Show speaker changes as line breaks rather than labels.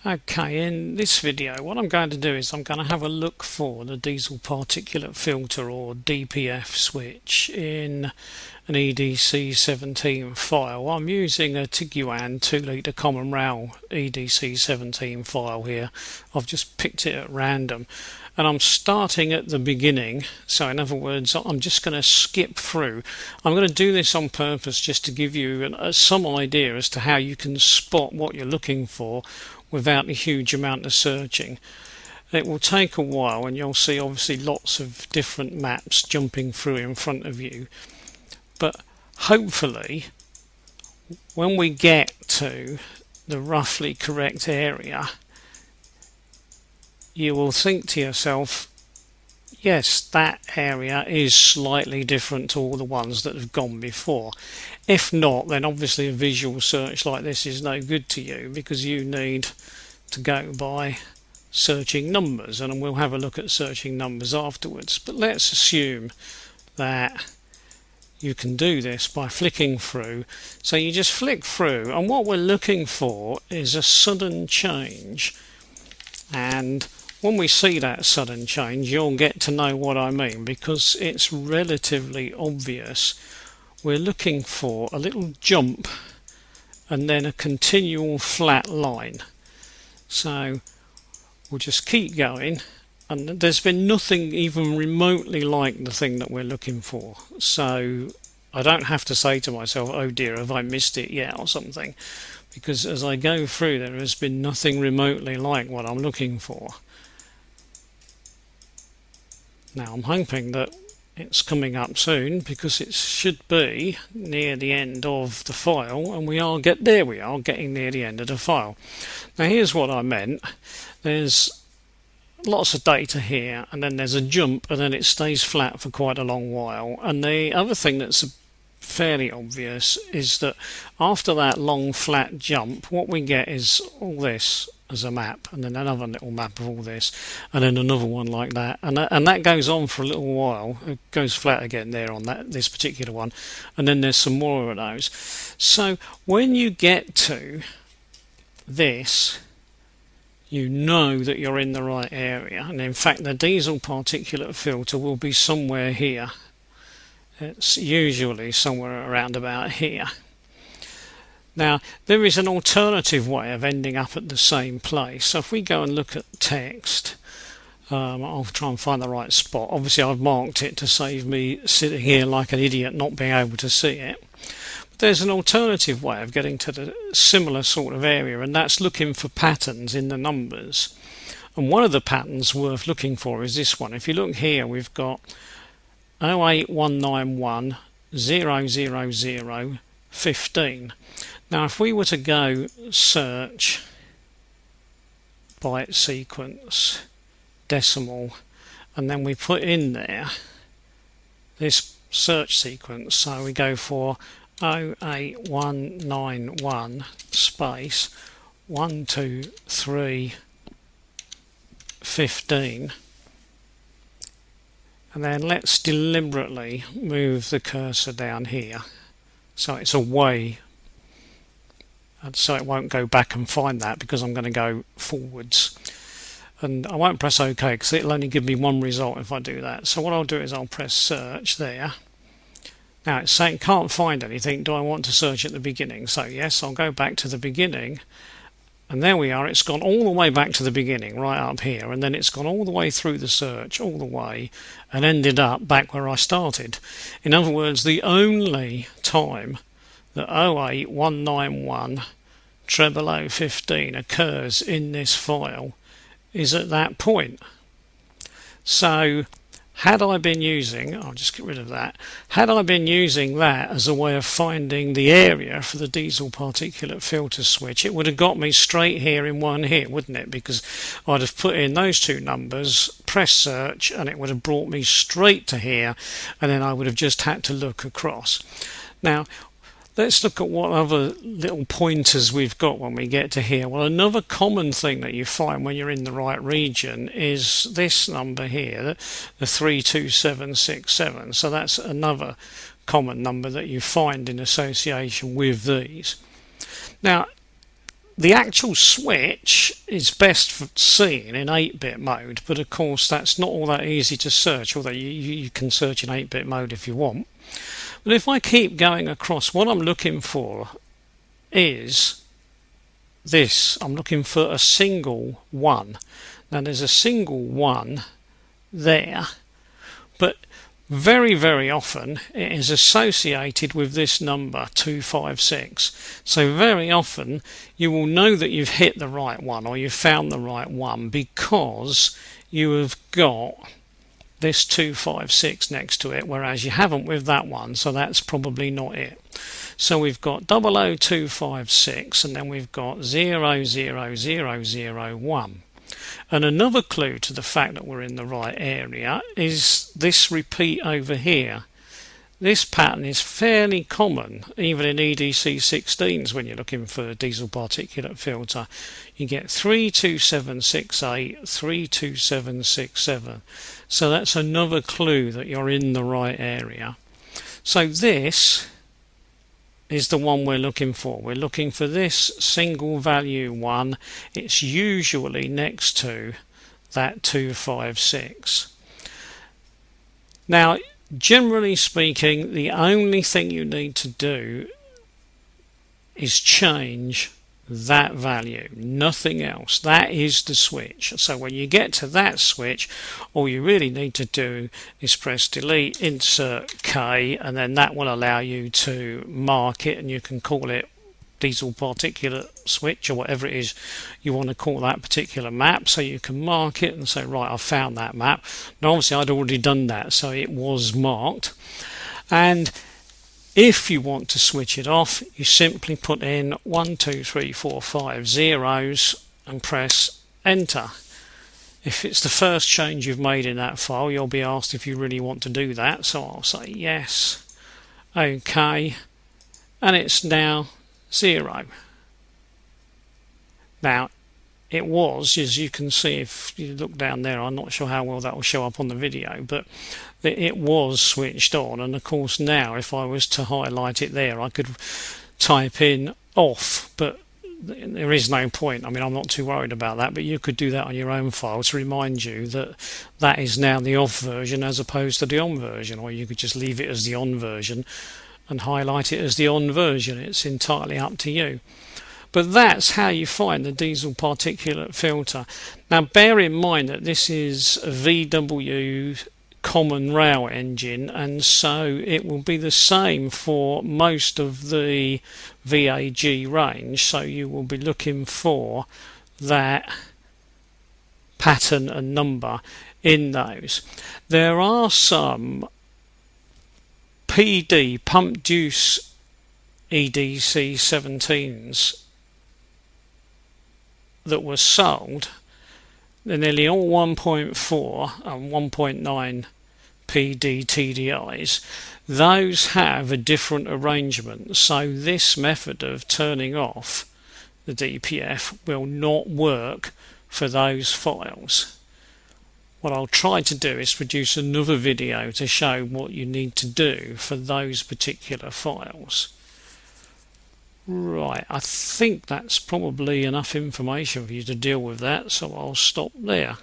Okay, in this video what I'm going to do is I'm going to have a look for the diesel particulate filter or DPF switch in an EDC17 file. I'm using a Tiguan 2 litre common rail EDC17 file here. I've just picked it at random and I'm starting at the beginning, so in other words I'm just going to skip through. I'm going to do this on purpose just to give you some idea as to how you can spot what you're looking for without a huge amount of searching. It will take a while and you'll see obviously lots of different maps jumping through in front of you, but hopefully when we get to the roughly correct area you will think to yourself, yes, that area is slightly different to all the ones that have gone before. If not, then obviously a visual search like this is no good to you, because you need to go by searching numbers, and we'll have a look at searching numbers afterwards. But let's assume that you can do this by flicking through. So you just flick through, and what we're looking for is a sudden change, and when we see that sudden change you'll get to know what I mean, because it's relatively obvious. We're looking for a little jump and then a continual flat line. So we'll just keep going, and there's been nothing even remotely like the thing that we're looking for, so I don't have to say to myself, oh dear, have I missed it yet or something, because as I go through there has been nothing remotely like what I'm looking for. Now I'm hoping that it's coming up soon, because it should be near the end of the file, and we are getting near the end of the file. Now here's what I meant. There's lots of data here, and then there's a jump, and then it stays flat for quite a long while. And the other thing that's fairly obvious is that after that long flat jump what we get is all this as a map, and then another little map of all this, and then another one like that, and that goes on for a little while. It goes flat again there on this particular one, and then there's some more of those. So when you get to this you know that you're in the right area, and in fact the diesel particulate filter will be somewhere here. It's usually somewhere around about here. Now there is an alternative way of ending up at the same place. So if we go and look at text, I'll try and find the right spot. Obviously I've marked it to save me sitting here like an idiot not being able to see it. But there's an alternative way of getting to the similar sort of area, and that's looking for patterns in the numbers. And one of the patterns worth looking for is this one. If you look here, we've got 08191 000 15. Now if we were to go search byte sequence decimal, and then we put in there this search sequence, so we go for 08191 space 123 15, and then let's deliberately move the cursor down here so it's away, and so it won't go back and find that, because I'm going to go forwards, and I won't press OK because it'll only give me one result if I do that. So what I'll do is I'll press search there. Now it's saying can't find anything. Do I want to search at the beginning? So yes, I'll go back to the beginning, and there we are. It's gone all the way back to the beginning right up here, and then it's gone all the way through the search all the way and ended up back where I started. In other words, the only time that 08191 0015 occurs in this file is at that point. So had I been using, I'll just get rid of that, had I been using that as a way of finding the area for the diesel particulate filter switch, it would have got me straight here in one hit, wouldn't it? Because I'd have put in those two numbers, pressed search, and it would have brought me straight to here, and then I would have just had to look across. Now let's look at what other little pointers we've got when we get to here. Well, another common thing that you find when you're in the right region is this number here, the 32767. So that's another common number that you find in association with these. Now the actual switch is best seen in 8-bit mode, but of course that's not all that easy to search, although you can search in 8-bit mode if you want. But if I keep going across, what I'm looking for is this. I'm looking for a single 1. Now there's a single 1 there, but very often it is associated with this number 256. So very often you will know that you've hit the right one, or you've found the right one, because you have got this 256 next to it, whereas you haven't with that one, so that's probably not it. So we've got 00256, and then we've got 00001. And another clue to the fact that we're in the right area is this repeat over here. This pattern is fairly common even in EDC16s when you're looking for a diesel particulate filter. You get 32768, 32767. So that's another clue that you're in the right area. So this is the one we're looking for. We're looking for this single value 1. It's usually next to that 256. Now, generally speaking, the only thing you need to do is change that value, nothing else. That is the switch. So when you get to that switch, all you really need to do is press delete, insert K, and then that will allow you to mark it, and you can call it diesel particulate switch or whatever it is you want to call that particular map. So you can mark it and say, right, I've found that map. Now obviously I'd already done that, so it was marked. And if you want to switch it off, you simply put in 1, 2, 3, 4, 5 zeros and press enter. If it's the first change you've made in that file, you'll be asked if you really want to do that. So I'll say yes, OK, and it's now 0. Now, it was, as you can see if you look down there, I'm not sure how well that will show up on the video, but it was switched on. And of course now if I was to highlight it there, I could type in off, but there is no point. I mean, I'm not too worried about that, but you could do that on your own file to remind you that that is now the off version as opposed to the on version, or you could just leave it as the on version and highlight it as the on version. It's entirely up to you. But that's how you find the diesel particulate filter. Now bear in mind that this is a VW common rail engine, and so it will be the same for most of the VAG range. So you will be looking for that pattern and number in those. There are some PD pump deuce EDC17s that were sold. They're nearly all 1.4 and 1.9 PD TDIs. Those have a different arrangement, so this method of turning off the DPF will not work for those files. What I'll try to do is produce another video to show what you need to do for those particular files. Right, I think that's probably enough information for you to deal with that, so I'll stop there.